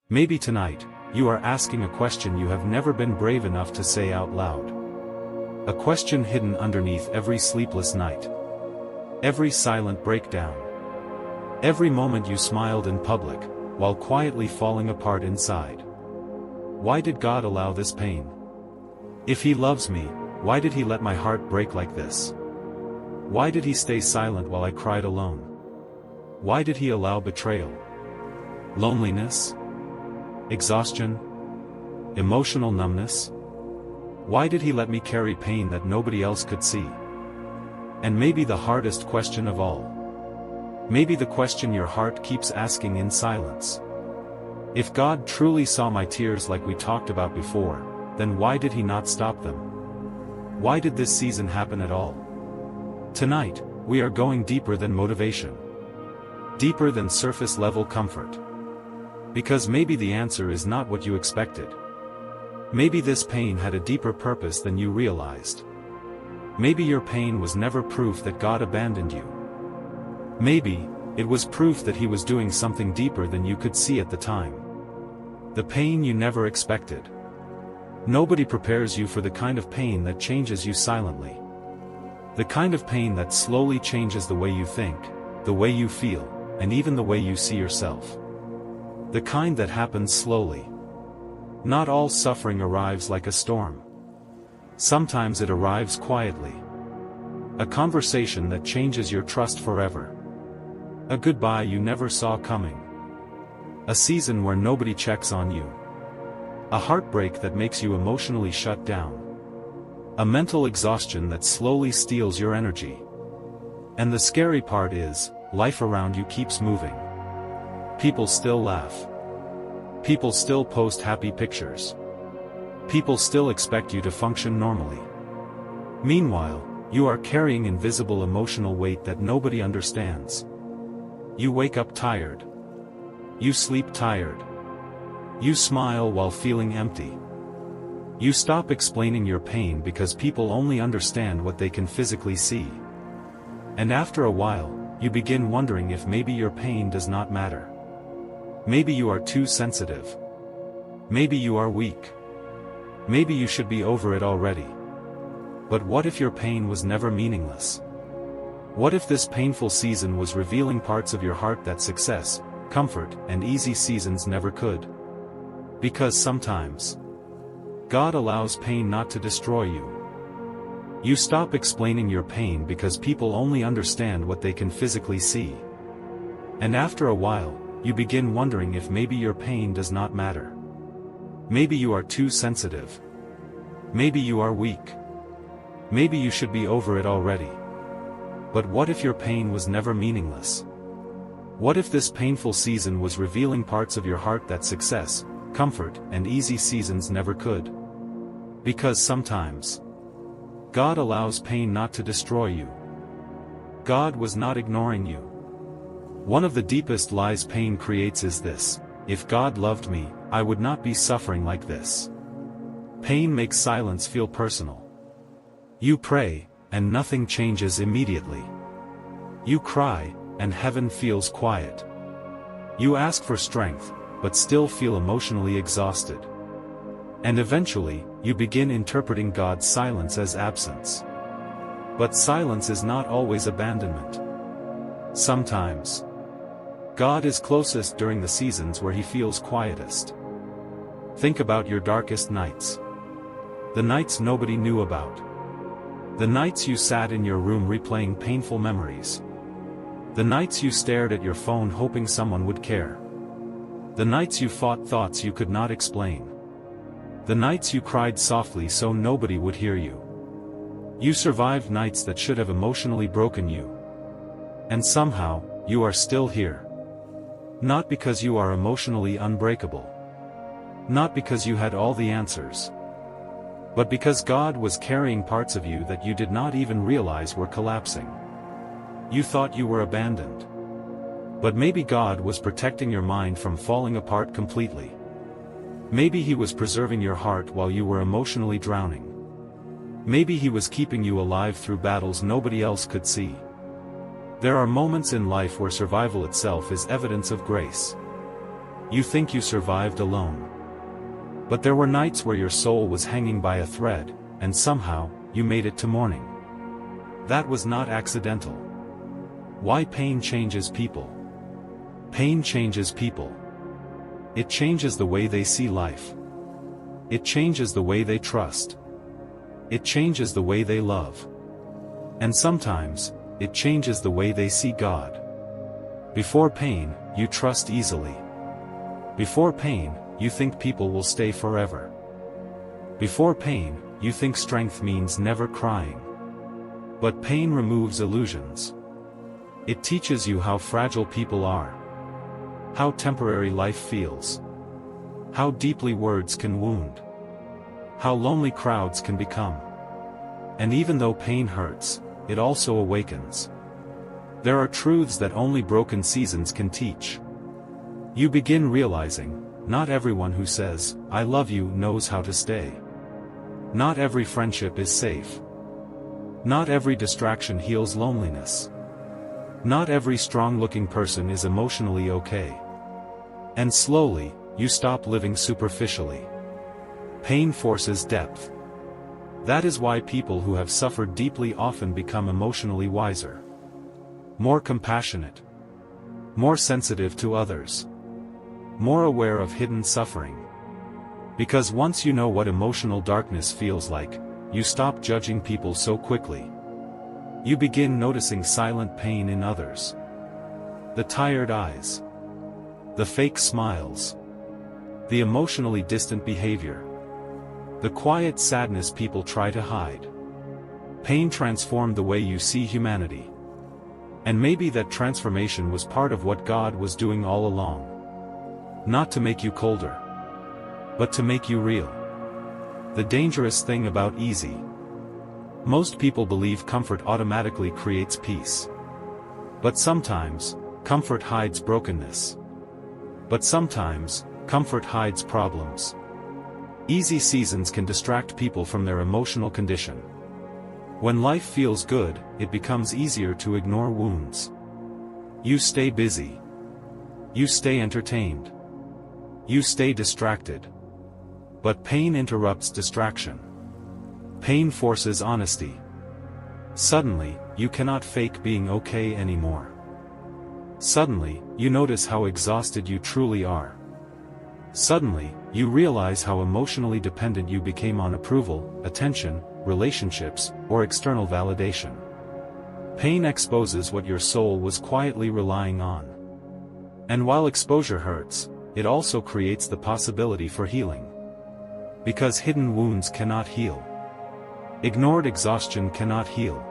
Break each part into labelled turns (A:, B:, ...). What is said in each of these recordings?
A: Maybe tonight, you are asking a question you have never been brave enough to say out loud. A question hidden underneath every sleepless night. Every silent breakdown. Every moment you smiled in public, while quietly falling apart inside. Why did God allow this pain? If He loves me, why did He let my heart break like this? Why did He stay silent while I cried alone? Why did He allow betrayal? Loneliness? Exhaustion? Emotional numbness? Why did He let me carry pain that nobody else could see? And maybe the hardest question of all. Maybe the question your heart keeps asking in silence. If God truly saw my tears like we talked about before, then why did He not stop them? Why did this season happen at all? Tonight, we are going deeper than motivation. Deeper than surface-level comfort. Because maybe the answer is not what you expected. Maybe this pain had a deeper purpose than you realized. Maybe your pain was never proof that God abandoned you. Maybe it was proof that He was doing something deeper than you could see at the time. The pain you never expected. Nobody prepares you for the kind of pain that changes you silently. The kind of pain that slowly changes the way you think, the way you feel, and even the way you see yourself. The kind that happens slowly. Not all suffering arrives like a storm. Sometimes it arrives quietly. A conversation that changes your trust forever. A goodbye you never saw coming. A season where nobody checks on you. A heartbreak that makes you emotionally shut down. A mental exhaustion that slowly steals your energy. And the scary part is, life around you keeps moving. People still laugh. People still post happy pictures. People still expect you to function normally. Meanwhile, you are carrying invisible emotional weight that nobody understands. You wake up tired. You sleep tired. You smile while feeling empty. You stop explaining your pain because people only understand what they can physically see. And after a while, you begin wondering if maybe your pain does not matter. Maybe you are too sensitive. Maybe you are weak. Maybe you should be over it already. But what if your pain was never meaningless? What if this painful season was revealing parts of your heart that success, comfort, and easy seasons never could? Because sometimes, God allows pain not to destroy you. You stop explaining your pain because people only understand what they can physically see. And after a while, you begin wondering if maybe your pain does not matter. Maybe you are too sensitive. Maybe you are weak. Maybe you should be over it already. But what if your pain was never meaningless? What if this painful season was revealing parts of your heart that success, comfort, and easy seasons never could? Because sometimes, God allows pain not to destroy you. God was not ignoring you. One of the deepest lies pain creates is this: if God loved me, I would not be suffering like this. Pain makes silence feel personal. You pray, and nothing changes immediately. You cry, and heaven feels quiet. You ask for strength, but still feel emotionally exhausted. And eventually, you begin interpreting God's silence as absence. But silence is not always abandonment. Sometimes, God is closest during the seasons where He feels quietest. Think about your darkest nights. The nights nobody knew about. The nights you sat in your room replaying painful memories. The nights you stared at your phone hoping someone would care. The nights you fought thoughts you could not explain. The nights you cried softly so nobody would hear you. You survived nights that should have emotionally broken you. And somehow, you are still here. Not because you are emotionally unbreakable. Not because you had all the answers. But because God was carrying parts of you that you did not even realize were collapsing. You thought you were abandoned. But maybe God was protecting your mind from falling apart completely. Maybe He was preserving your heart while you were emotionally drowning. Maybe He was keeping you alive through battles nobody else could see. There are moments in life where survival itself is evidence of grace. You think you survived alone. But there were nights where your soul was hanging by a thread, and somehow, you made it to morning. That was not accidental. Why pain changes people? Pain changes people. It changes the way they see life. It changes the way they trust. It changes the way they love. And sometimes, it changes the way they see God. Before pain, you trust easily. Before pain, you think people will stay forever. Before pain, you think strength means never crying. But pain removes illusions. It teaches you how fragile people are. How temporary life feels. How deeply words can wound. How lonely crowds can become. And even though pain hurts, it also awakens. There are truths that only broken seasons can teach. You begin realizing, not everyone who says, "I love you," knows how to stay. Not every friendship is safe. Not every distraction heals loneliness. Not every strong-looking person is emotionally okay. And slowly, you stop living superficially. Pain forces depth. That is why people who have suffered deeply often become emotionally wiser. More compassionate. More sensitive to others. More aware of hidden suffering. Because once you know what emotional darkness feels like, you stop judging people so quickly. You begin noticing silent pain in others. The tired eyes. The fake smiles. The emotionally distant behavior. The quiet sadness people try to hide. Pain transformed the way you see humanity. And maybe that transformation was part of what God was doing all along. Not to make you colder, but to make you real. The dangerous thing about easy. Most people believe comfort automatically creates peace. But sometimes, comfort hides brokenness. But sometimes, comfort hides problems. Easy seasons can distract people from their emotional condition. When life feels good, it becomes easier to ignore wounds. You stay busy. You stay entertained. You stay distracted. But pain interrupts distraction. Pain forces honesty. Suddenly, you cannot fake being okay anymore. Suddenly, you notice how exhausted you truly are. Suddenly, you realize how emotionally dependent you became on approval, attention, relationships, or external validation. Pain exposes what your soul was quietly relying on. And while exposure hurts, it also creates the possibility for healing. Because hidden wounds cannot heal. Ignored exhaustion cannot heal.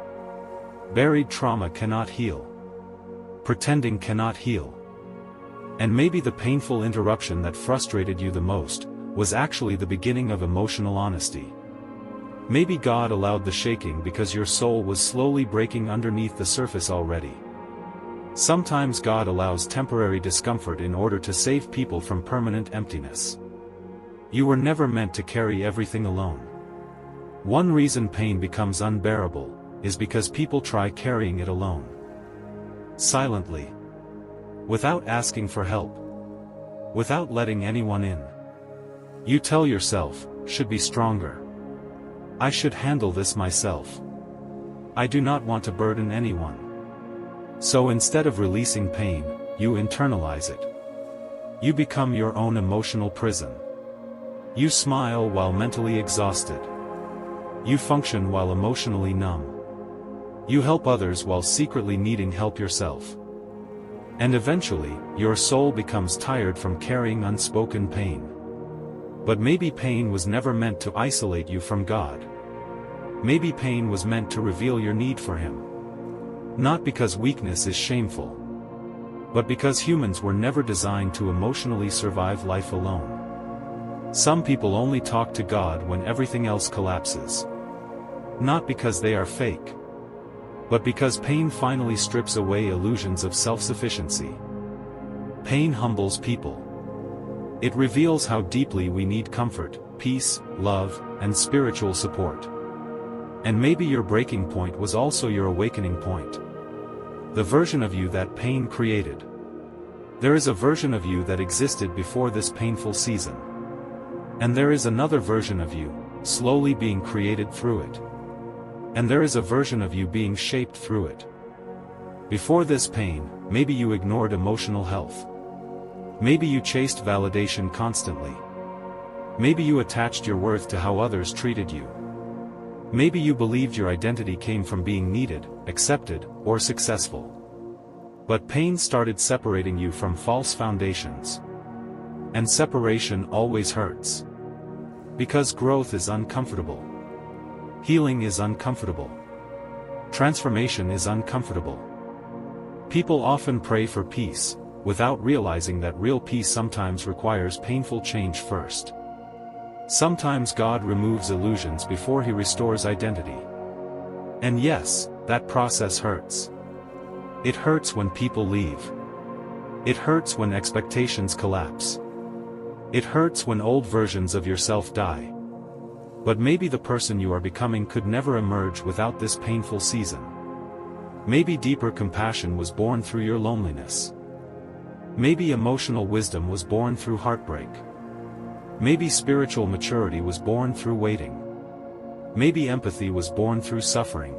A: Buried trauma cannot heal. Pretending cannot heal. And maybe the painful interruption that frustrated you the most was actually the beginning of emotional honesty. Maybe God allowed the shaking because your soul was slowly breaking underneath the surface already. Sometimes God allows temporary discomfort in order to save people from permanent emptiness. You were never meant to carry everything alone. One reason pain becomes unbearable is because people try carrying it alone. Silently. Without asking for help. Without letting anyone in. You tell yourself, "Should be stronger. I should handle this myself. I do not want to burden anyone." So instead of releasing pain, you internalize it. You become your own emotional prison. You smile while mentally exhausted. You function while emotionally numb. You help others while secretly needing help yourself. And eventually, your soul becomes tired from carrying unspoken pain. But maybe pain was never meant to isolate you from God. Maybe pain was meant to reveal your need for Him. Not because weakness is shameful, but because humans were never designed to emotionally survive life alone. Some people only talk to God when everything else collapses. Not because they are fake, but because pain finally strips away illusions of self-sufficiency. Pain humbles people. It reveals how deeply we need comfort, peace, love, and spiritual support. And maybe your breaking point was also your awakening point. The version of you that pain created. There is a version of you that existed before this painful season. And there is another version of you, slowly being created through it. And there is a version of you being shaped through it. Before this pain, maybe you ignored emotional health. Maybe you chased validation constantly. Maybe you attached your worth to how others treated you. Maybe you believed your identity came from being needed, accepted, or successful. But pain started separating you from false foundations. And separation always hurts. Because growth is uncomfortable. Healing is uncomfortable. Transformation is uncomfortable. People often pray for peace, without realizing that real peace sometimes requires painful change first. Sometimes God removes illusions before He restores identity. And yes, that process hurts. It hurts when people leave. It hurts when expectations collapse. It hurts when old versions of yourself die. But maybe the person you are becoming could never emerge without this painful season. Maybe deeper compassion was born through your loneliness. Maybe emotional wisdom was born through heartbreak. Maybe spiritual maturity was born through waiting. Maybe empathy was born through suffering.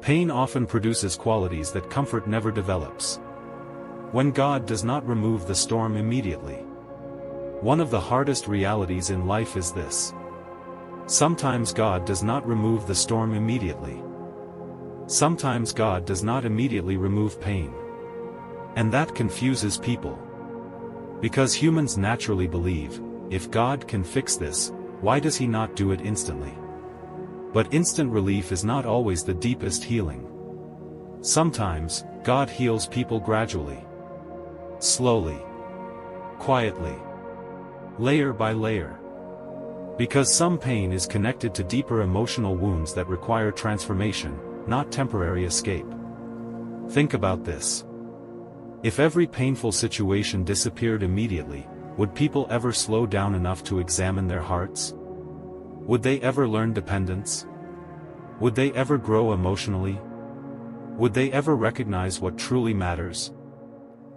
A: Pain often produces qualities that comfort never develops. When God does not remove the storm immediately. One of the hardest realities in life is this. Sometimes God does not remove the storm immediately. Sometimes God does not immediately remove pain. And that confuses people. Because humans naturally believe, if God can fix this, why does He not do it instantly? But instant relief is not always the deepest healing. Sometimes, God heals people gradually. Slowly. Quietly. Layer by layer. Because some pain is connected to deeper emotional wounds that require transformation, not temporary escape. Think about this. If every painful situation disappeared immediately, would people ever slow down enough to examine their hearts? Would they ever learn dependence? Would they ever grow emotionally? Would they ever recognize what truly matters?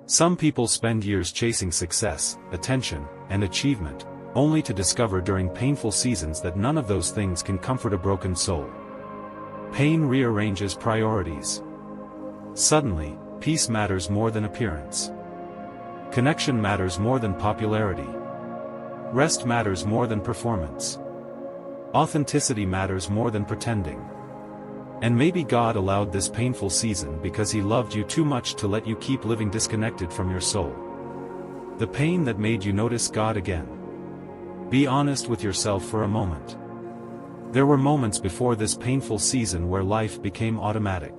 A: Some people spend years chasing success, attention, and achievement, only to discover during painful seasons that none of those things can comfort a broken soul. Pain rearranges priorities. Suddenly, peace matters more than appearance. Connection matters more than popularity. Rest matters more than performance. Authenticity matters more than pretending. And maybe God allowed this painful season because He loved you too much to let you keep living disconnected from your soul. The pain that made you notice God again. Be honest with yourself for a moment. There were moments before this painful season where life became automatic.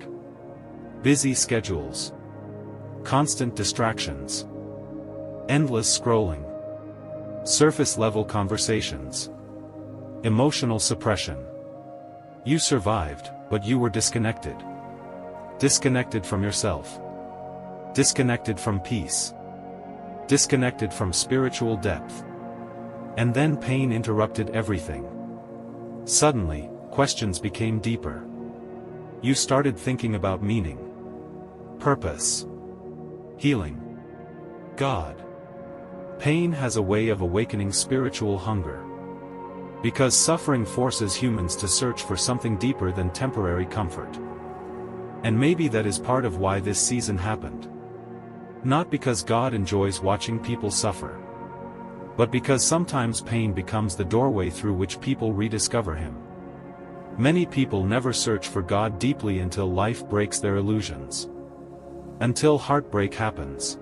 A: Busy schedules. Constant distractions. Endless scrolling. Surface-level conversations. Emotional suppression. You survived, but you were disconnected. Disconnected from yourself. Disconnected from peace. Disconnected from spiritual depth. And then pain interrupted everything. Suddenly, questions became deeper. You started thinking about meaning. Purpose. Healing. God. Pain has a way of awakening spiritual hunger. Because suffering forces humans to search for something deeper than temporary comfort. And maybe that is part of why this season happened. Not because God enjoys watching people suffer. But because sometimes pain becomes the doorway through which people rediscover Him. Many people never search for God deeply until life breaks their illusions. Until heartbreak happens.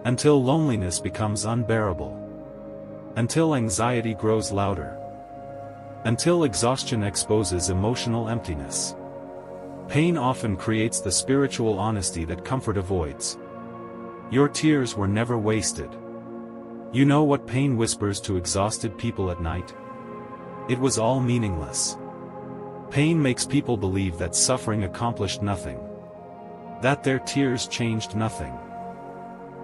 A: Until loneliness becomes unbearable. Until anxiety grows louder. Until exhaustion exposes emotional emptiness. Pain often creates the spiritual honesty that comfort avoids. Your tears were never wasted. You know what pain whispers to exhausted people at night? It was all meaningless. Pain makes people believe that suffering accomplished nothing. That their tears changed nothing.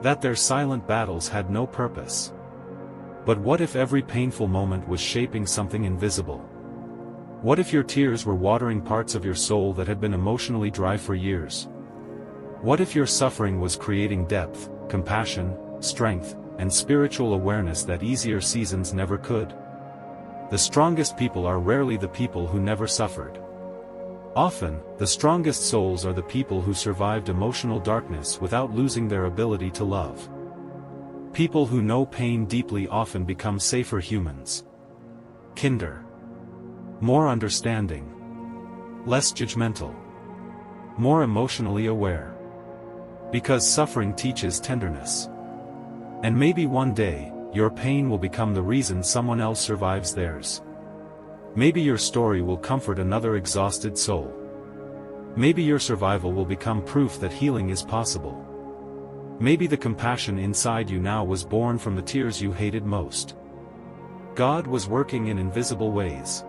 A: That their silent battles had no purpose. But what if every painful moment was shaping something invisible? What if your tears were watering parts of your soul that had been emotionally dry for years? What if your suffering was creating depth, compassion, strength, and spiritual awareness that easier seasons never could. The strongest people are rarely the people who never suffered. Often, the strongest souls are the people who survived emotional darkness without losing their ability to love. People who know pain deeply often become safer humans. Kinder. More understanding. Less judgmental. More emotionally aware. Because suffering teaches tenderness. And maybe one day, your pain will become the reason someone else survives theirs. Maybe your story will comfort another exhausted soul. Maybe your survival will become proof that healing is possible. Maybe the compassion inside you now was born from the tears you hated most. God was working in invisible ways.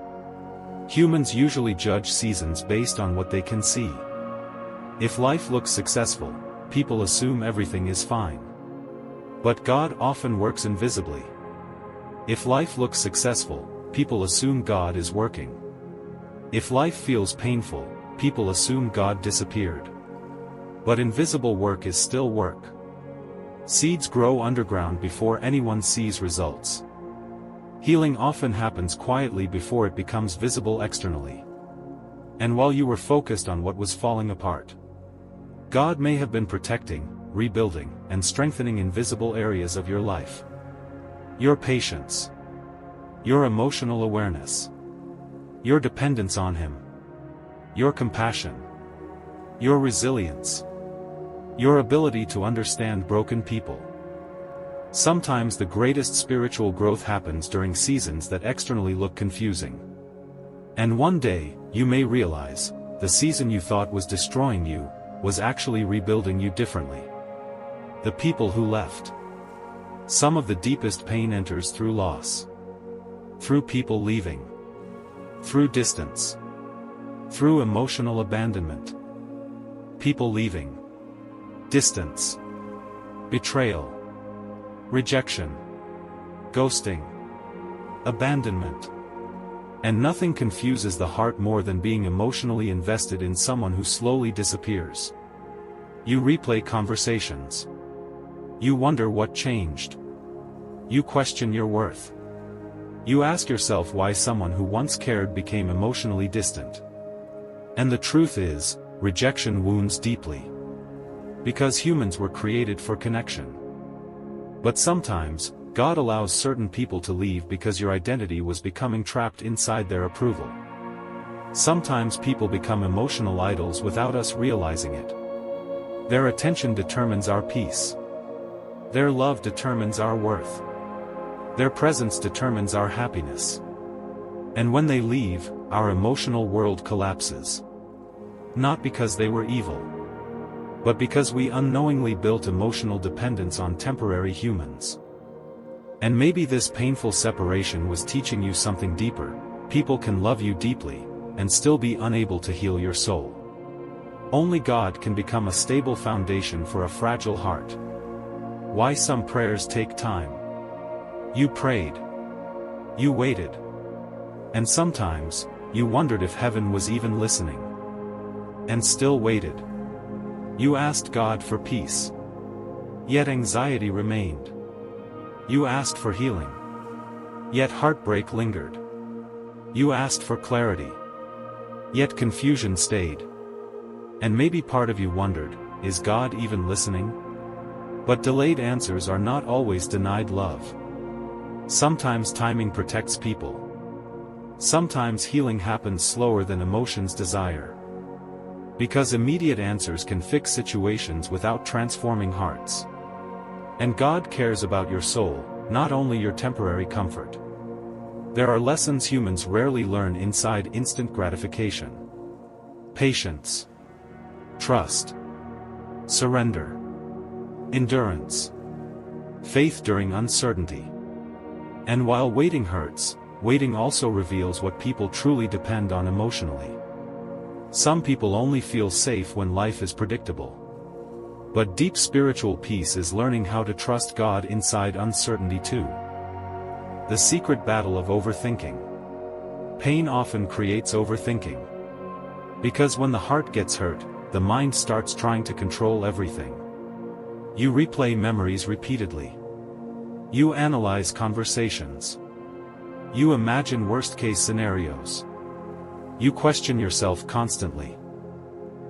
A: Humans usually judge seasons based on what they can see. If life looks successful, people assume everything is fine. But God often works invisibly. If life looks successful, people assume God is working. If life feels painful, people assume God disappeared. But invisible work is still work. Seeds grow underground before anyone sees results. Healing often happens quietly before it becomes visible externally. And while you were focused on what was falling apart, God may have been protecting, rebuilding, and strengthening invisible areas of your life. Your patience. Your emotional awareness. Your dependence on Him. Your compassion. Your resilience. Your ability to understand broken people. Sometimes the greatest spiritual growth happens during seasons that externally look confusing. And one day, you may realize, the season you thought was destroying you, was actually rebuilding you differently. The people who left. Some of the deepest pain enters through loss. Through people leaving. Through distance. Through emotional abandonment. People leaving. Distance. Betrayal. Rejection. Ghosting. Abandonment. And nothing confuses the heart more than being emotionally invested in someone who slowly disappears. You replay conversations. You wonder what changed. You question your worth. You ask yourself why someone who once cared became emotionally distant. And the truth is, rejection wounds deeply. Because humans were created for connection. But sometimes, God allows certain people to leave because your identity was becoming trapped inside their approval. Sometimes people become emotional idols without us realizing it. Their attention determines our peace. Their love determines our worth. Their presence determines our happiness. And when they leave, our emotional world collapses. Not because they were evil, but because we unknowingly built emotional dependence on temporary humans. And maybe this painful separation was teaching you something deeper. People can love you deeply, and still be unable to heal your soul. Only God can become a stable foundation for a fragile heart. Why some prayers take time. You prayed. You waited. And sometimes, you wondered if heaven was even listening. And still waited. You asked God for peace. Yet anxiety remained. You asked for healing. Yet heartbreak lingered. You asked for clarity. Yet confusion stayed. And maybe part of you wondered, is God even listening? But delayed answers are not always denied love. Sometimes timing protects people. Sometimes healing happens slower than emotions desire. Because immediate answers can fix situations without transforming hearts. And God cares about your soul, not only your temporary comfort. There are lessons humans rarely learn inside instant gratification. Patience. Trust. Surrender. Endurance. Faith during uncertainty. And while waiting hurts, waiting also reveals what people truly depend on emotionally. Some people only feel safe when life is predictable. But deep spiritual peace is learning how to trust God inside uncertainty too. The secret battle of overthinking. Pain often creates overthinking. Because when the heart gets hurt, the mind starts trying to control everything. You replay memories repeatedly. You analyze conversations. You imagine worst-case scenarios. You question yourself constantly.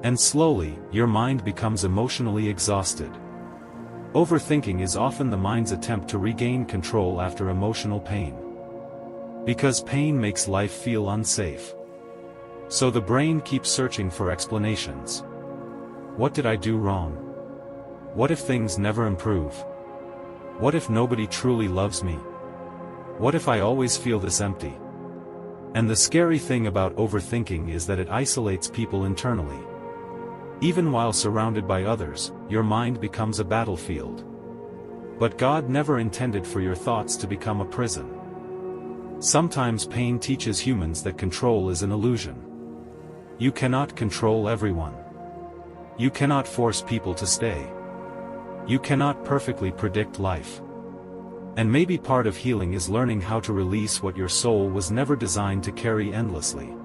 A: And slowly, your mind becomes emotionally exhausted. Overthinking is often the mind's attempt to regain control after emotional pain. Because pain makes life feel unsafe. So the brain keeps searching for explanations. What did I do wrong? What if things never improve? What if nobody truly loves me? What if I always feel this empty? And the scary thing about overthinking is that it isolates people internally. Even while surrounded by others, your mind becomes a battlefield. But God never intended for your thoughts to become a prison. Sometimes pain teaches humans that control is an illusion. You cannot control everyone. You cannot force people to stay. You cannot perfectly predict life. And maybe part of healing is learning how to release what your soul was never designed to carry endlessly.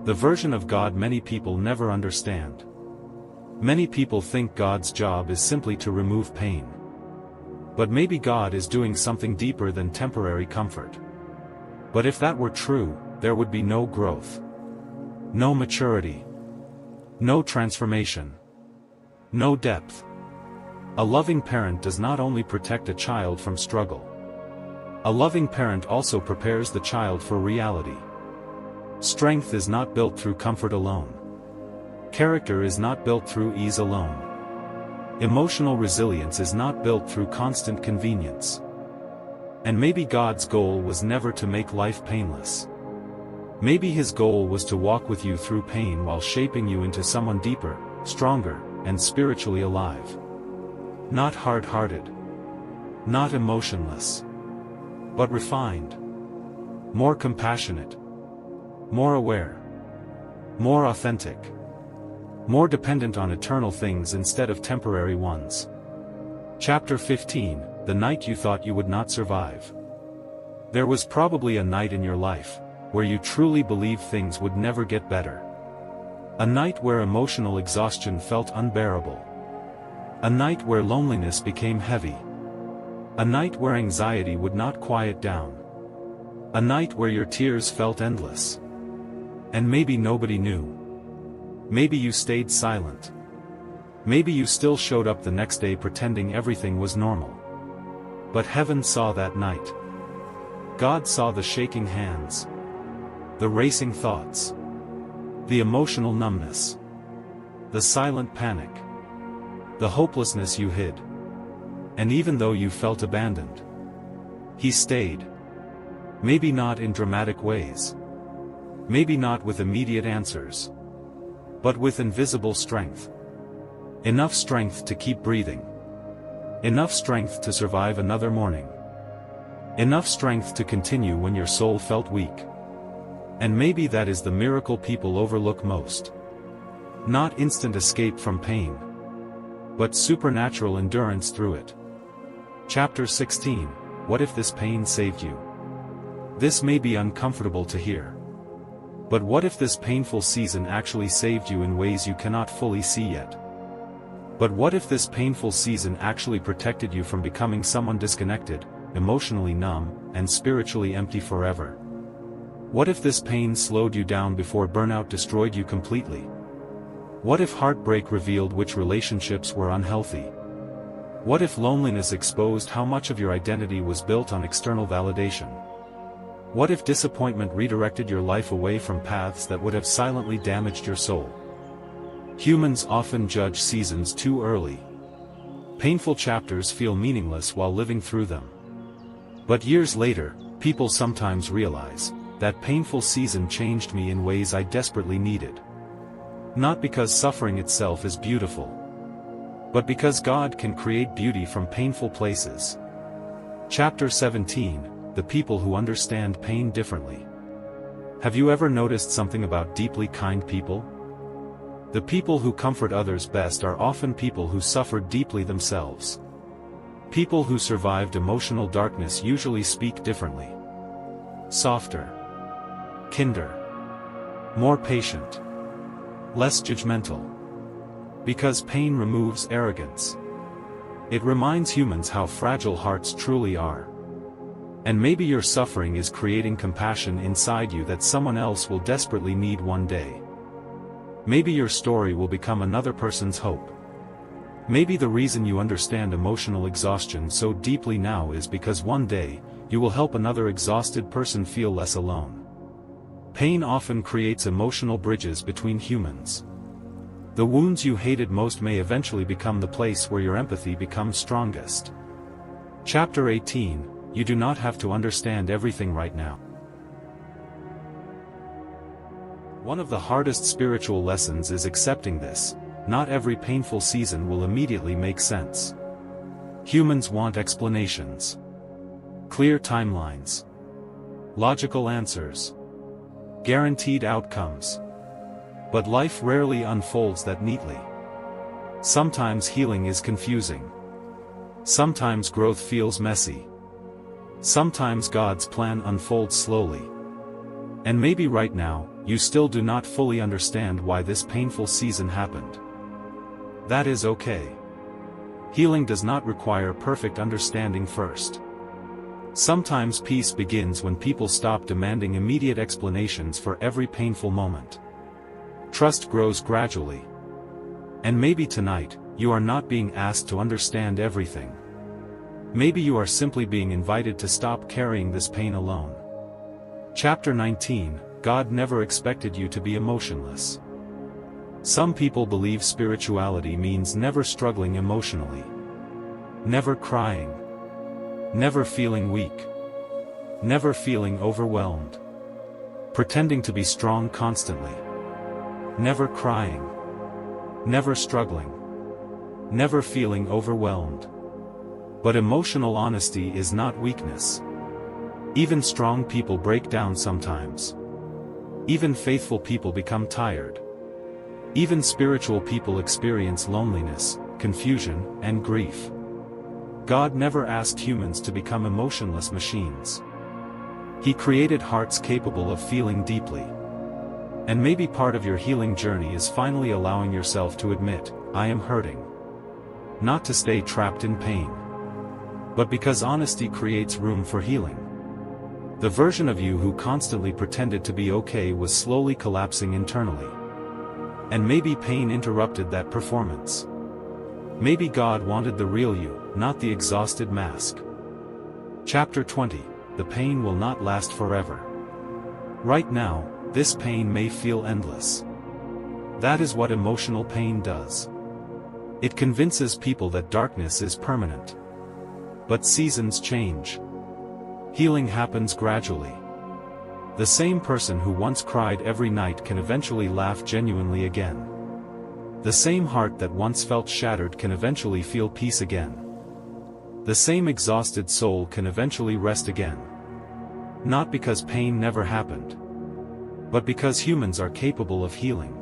A: The version of God many people never understand. Many people think God's job is simply to remove pain. But maybe God is doing something deeper than temporary comfort. But if that were true, there would be no growth. No maturity. No transformation. No depth. A loving parent does not only protect a child from struggle. A loving parent also prepares the child for reality. Strength is not built through comfort alone. Character is not built through ease alone. Emotional resilience is not built through constant convenience. And maybe God's goal was never to make life painless. Maybe His goal was to walk with you through pain while shaping you into someone deeper, stronger, and spiritually alive. Not hard-hearted. Not emotionless. But refined. More compassionate. More aware. More authentic. More dependent on eternal things instead of temporary ones. Chapter 15, The Night You Thought You Would Not Survive. There was probably a night in your life, where you truly believed things would never get better. A night where emotional exhaustion felt unbearable. A night where loneliness became heavy. A night where anxiety would not quiet down. A night where your tears felt endless. And maybe nobody knew. Maybe you stayed silent. Maybe you still showed up the next day pretending everything was normal. But heaven saw that night. God saw the shaking hands. The racing thoughts. The emotional numbness. The silent panic. The hopelessness you hid. And even though you felt abandoned, He stayed. Maybe not in dramatic ways. Maybe not with immediate answers. But with invisible strength. Enough strength to keep breathing. Enough strength to survive another morning. Enough strength to continue when your soul felt weak. And maybe that is the miracle people overlook most. Not instant escape from pain, but supernatural endurance through it. Chapter 16, What if this pain saved you? This may be uncomfortable to hear. But what if this painful season actually saved you in ways you cannot fully see yet? But what if this painful season actually protected you from becoming someone disconnected, emotionally numb, and spiritually empty forever? What if this pain slowed you down before burnout destroyed you completely? What if heartbreak revealed which relationships were unhealthy? What if loneliness exposed how much of your identity was built on external validation? What if disappointment redirected your life away from paths that would have silently damaged your soul? Humans often judge seasons too early. Painful chapters feel meaningless while living through them. But years later, people sometimes realize, that painful season changed me in ways I desperately needed. Not because suffering itself is beautiful, but because God can create beauty from painful places. Chapter 17, The People Who Understand Pain Differently. Have you ever noticed something about deeply kind people? The people who comfort others best are often people who suffered deeply themselves. People who survived emotional darkness usually speak differently. Softer. Kinder. More patient. Less judgmental. Because pain removes arrogance. It reminds humans how fragile hearts truly are. And maybe your suffering is creating compassion inside you that someone else will desperately need one day. Maybe your story will become another person's hope. Maybe the reason you understand emotional exhaustion so deeply now is because one day, you will help another exhausted person feel less alone. Pain often creates emotional bridges between humans. The wounds you hated most may eventually become the place where your empathy becomes strongest. Chapter 18, You do not have to understand everything right now. One of the hardest spiritual lessons is accepting this: not every painful season will immediately make sense. Humans want explanations. Clear timelines. Logical answers. Guaranteed outcomes. But life rarely unfolds that neatly. Sometimes healing is confusing. Sometimes growth feels messy. Sometimes God's plan unfolds slowly. And maybe right now, you still do not fully understand why this painful season happened. That is okay. Healing does not require perfect understanding first. Sometimes peace begins when people stop demanding immediate explanations for every painful moment. Trust grows gradually. And maybe tonight, you are not being asked to understand everything. Maybe you are simply being invited to stop carrying this pain alone. Chapter 19, God never expected you to be emotionless. Some people believe spirituality means never struggling emotionally. Never crying. Never feeling weak. Never feeling overwhelmed. Pretending to be strong constantly. Never crying. Never struggling. Never feeling overwhelmed. But emotional honesty is not weakness. Even strong people break down sometimes. Even faithful people become tired. Even spiritual people experience loneliness, confusion, and grief. God never asked humans to become emotionless machines. He created hearts capable of feeling deeply. And maybe part of your healing journey is finally allowing yourself to admit, I am hurting. Not to stay trapped in pain, but because honesty creates room for healing. The version of you who constantly pretended to be okay was slowly collapsing internally. And maybe pain interrupted that performance. Maybe God wanted the real you, not the exhausted mask. Chapter 20, The pain will not last forever. Right now, this pain may feel endless. That is what emotional pain does. It convinces people that darkness is permanent. But seasons change. Healing happens gradually. The same person who once cried every night can eventually laugh genuinely again. The same heart that once felt shattered can eventually feel peace again. The same exhausted soul can eventually rest again. Not because pain never happened, but because humans are capable of healing.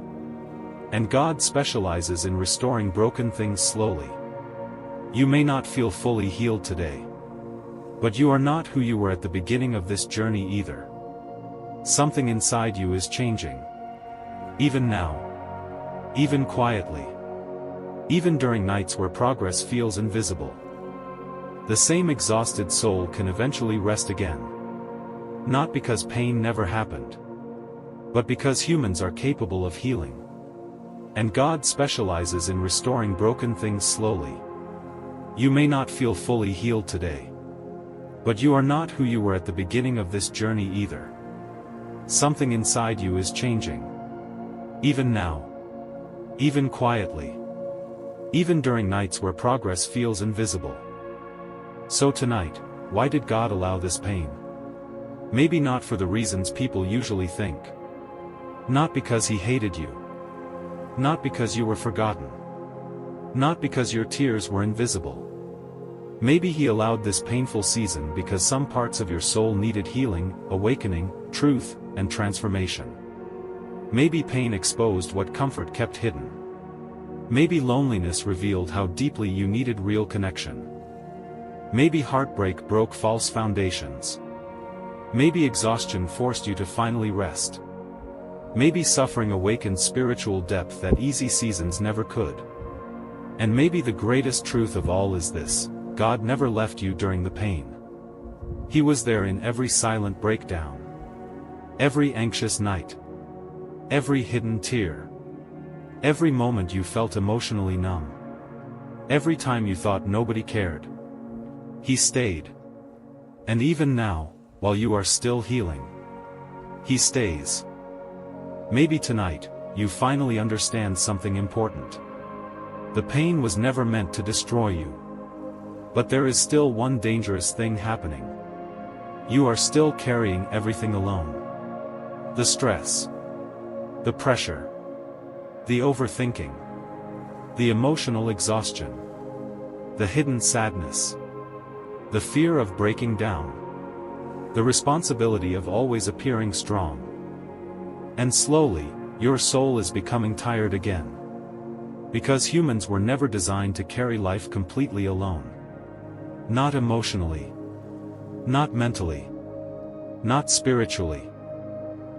A: And God specializes in restoring broken things slowly. You may not feel fully healed today. But you are not who you were at the beginning of this journey either. Something inside you is changing. Even now. Even quietly. Even during nights where progress feels invisible. The same exhausted soul can eventually rest again. Not because pain never happened, but because humans are capable of healing. And God specializes in restoring broken things slowly. You may not feel fully healed today. But you are not who you were at the beginning of this journey either. Something inside you is changing. Even now. Even quietly. Even during nights where progress feels invisible. So tonight, why did God allow this pain? Maybe not for the reasons people usually think. Not because He hated you. Not because you were forgotten. Not because your tears were invisible. Maybe He allowed this painful season because some parts of your soul needed healing, awakening, truth, and transformation. Maybe pain exposed what comfort kept hidden. Maybe loneliness revealed how deeply you needed real connection. Maybe heartbreak broke false foundations. Maybe exhaustion forced you to finally rest. Maybe suffering awakened spiritual depth that easy seasons never could. And maybe the greatest truth of all is this: God never left you during the pain. He was there in every silent breakdown, every anxious night, every hidden tear, every moment you felt emotionally numb, every time you thought nobody cared. He stayed. And even now, while you are still healing, He stays. Maybe tonight, you finally understand something important. The pain was never meant to destroy you. But there is still one dangerous thing happening. You are still carrying everything alone. The stress, the pressure, the overthinking, the emotional exhaustion, the hidden sadness, the fear of breaking down, the responsibility of always appearing strong. And slowly, your soul is becoming tired again. Because humans were never designed to carry life completely alone. Not emotionally. Not mentally. Not spiritually.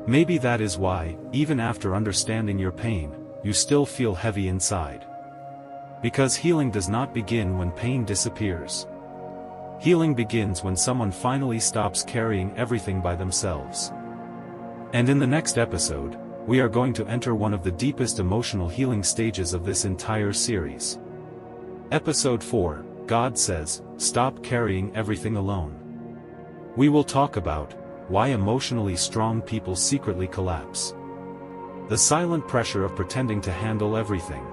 A: Maybe that is why, even after understanding your pain, you still feel heavy inside. Because healing does not begin when pain disappears. Healing begins when someone finally stops carrying everything by themselves. And in the next episode, we are going to enter one of the deepest emotional healing stages of this entire series. Episode 4, God says, stop carrying everything alone. We will talk about why emotionally strong people secretly collapse. The silent pressure of pretending to handle everything.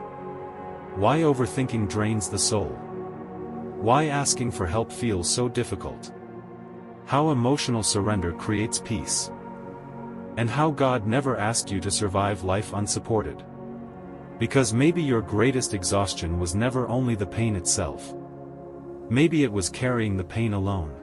A: Why overthinking drains the soul. Why asking for help feels so difficult. How emotional surrender creates peace. And how God never asked you to survive life unsupported. Because maybe your greatest exhaustion was never only the pain itself. Maybe it was carrying the pain alone.